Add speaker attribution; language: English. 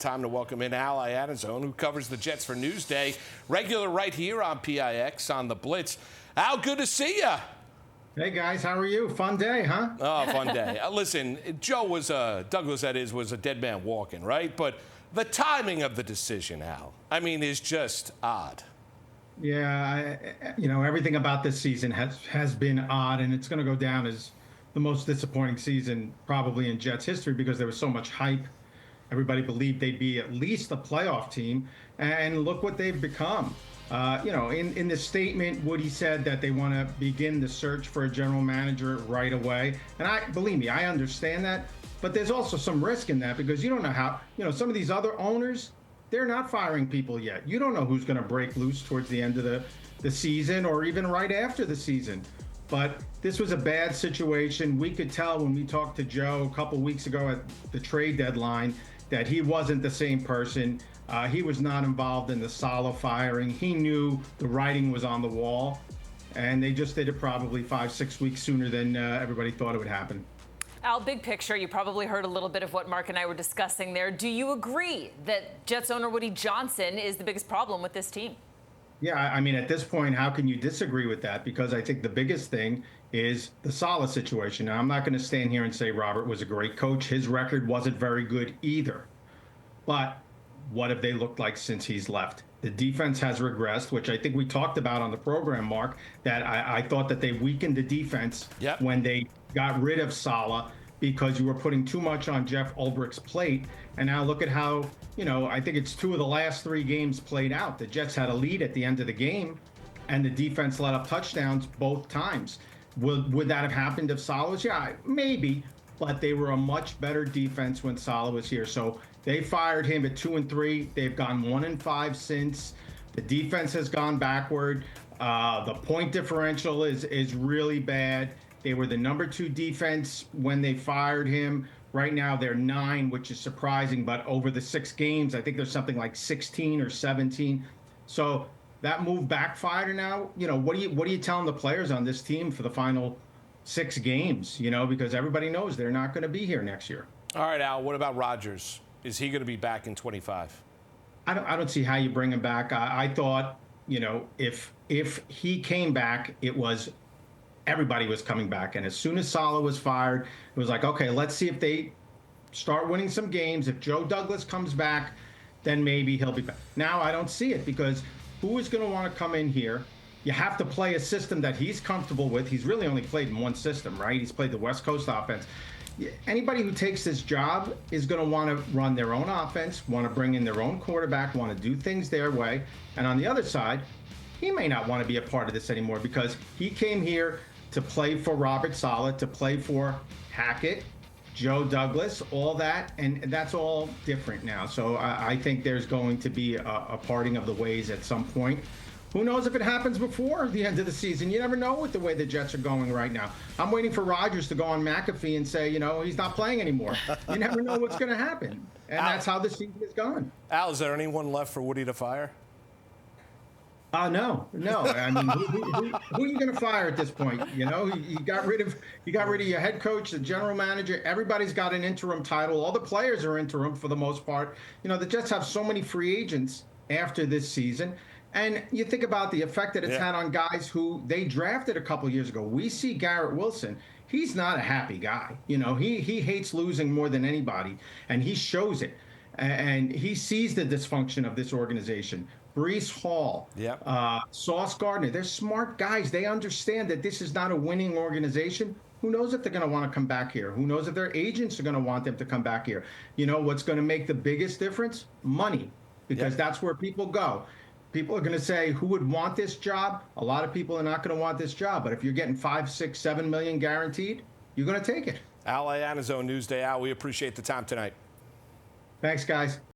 Speaker 1: Time to welcome in Iannazzone, who covers the Jets for Newsday. Regular right here on PIX on the Blitz. Al, good to see you.
Speaker 2: Hey, guys. How are you? Fun day, huh?
Speaker 1: Oh, fun day. Listen, Joe was, Douglas, that is, was a dead man walking, right? But the timing of the decision, Al, I mean, is just odd.
Speaker 2: Yeah, everything about this season has been odd, and it's going to go down as the most disappointing season probably in Jets history because there was so much hype. Everybody believed they'd be at least a playoff team, and look what they've become. In the statement, Woody said that they want to begin the search for a general manager right away. And believe me, I understand that, but there's also some risk in that because you don't know how, some of these other owners, they're not firing people yet. You don't know who's going to break loose towards the end of the season or even right after the season. But this was a bad situation. We could tell when we talked to Joe a couple weeks ago at the trade deadline that he wasn't the same person. He was not involved in the Saleh firing. He knew the writing was on the wall, and they just did it probably 5-6 weeks sooner than everybody thought it would happen.
Speaker 3: Al, big picture, you probably heard a little bit of what Mark and I were discussing there. Do you agree that Jets owner Woody Johnson is the biggest problem with this team?
Speaker 2: Yeah, I mean, at this point, how can you disagree with that? Because I think the biggest thing is the Saleh situation. Now, I'm not going to stand here and say Robert was a great coach. His record wasn't very good either. But what have they looked like since he's left? The defense has regressed, which I think we talked about on the program, Mark, that I thought that they weakened the defense when they got rid of Saleh because you were putting too much on Jeff Ulbricht's plate. And now look at how, I think it's 2 of the last 3 games played out. The Jets had a lead at the end of the game, and the defense let up touchdowns both times. Would that have happened if Saleh was here? Yeah, maybe, but they were a much better defense when Saleh was here. So they fired him at 2-3. They've gone 1-5 since. The defense has gone backward. The point differential is really bad. They were the number 2 defense when they fired him. Right now they're 9, which is surprising. But over the 6 games, I think there's something like 16 or 17. So that move backfired now. What are you telling the players on this team for the final 6 games? Because everybody knows they're not going to be here next year.
Speaker 1: All right, Al. What about Rodgers? Is he going to be back in 25?
Speaker 2: I don't see how you bring him back. I thought, if he came back, it was everybody was coming back. And as soon as Saleh was fired, it was like, okay, let's see if they start winning some games. If Joe Douglas comes back, then maybe he'll be back. Now I don't see it because who is going to want to come in here? You have to play a system that he's comfortable with. He's really only played in one system, right? He's played the West Coast offense. Anybody who takes this job is going to want to run their own offense, want to bring in their own quarterback, want to do things their way. And on the other side, he may not want to be a part of this anymore because he came here to play for Robert Saleh, to play for Hackett, Joe Douglas, all that, and that's all different now. So I think there's going to be a parting of the ways at some point. Who knows if it happens before the end of the season? You never know with the way the Jets are going right now. I'm waiting for Rodgers to go on McAfee and say, he's not playing anymore. You never know what's going to happen. And that's how the season is going.
Speaker 1: Al, is there anyone left for Woody to fire?
Speaker 2: No. I mean, who are you going to fire at this point? You got rid of your head coach, the general manager. Everybody's got an interim title. All the players are interim for the most part. The Jets have so many free agents after this season. And you think about the effect that it's had on guys who they drafted a couple years ago. We see Garrett Wilson. He's not a happy guy. He hates losing more than anybody, and he shows it. And he sees the dysfunction of this organization. Breece Hall, Sauce Gardner, they're smart guys. They understand that this is not a winning organization. Who knows if they're going to want to come back here? Who knows if their agents are going to want them to come back here? What's going to make the biggest difference? Money, because that's where people go. People are going to say, who would want this job? A lot of people are not going to want this job. But if you're getting 5, 6, 7 million guaranteed, you're going to take it.
Speaker 1: Al Iannazzone, Newsday. Al, we appreciate the time tonight.
Speaker 2: Thanks, guys.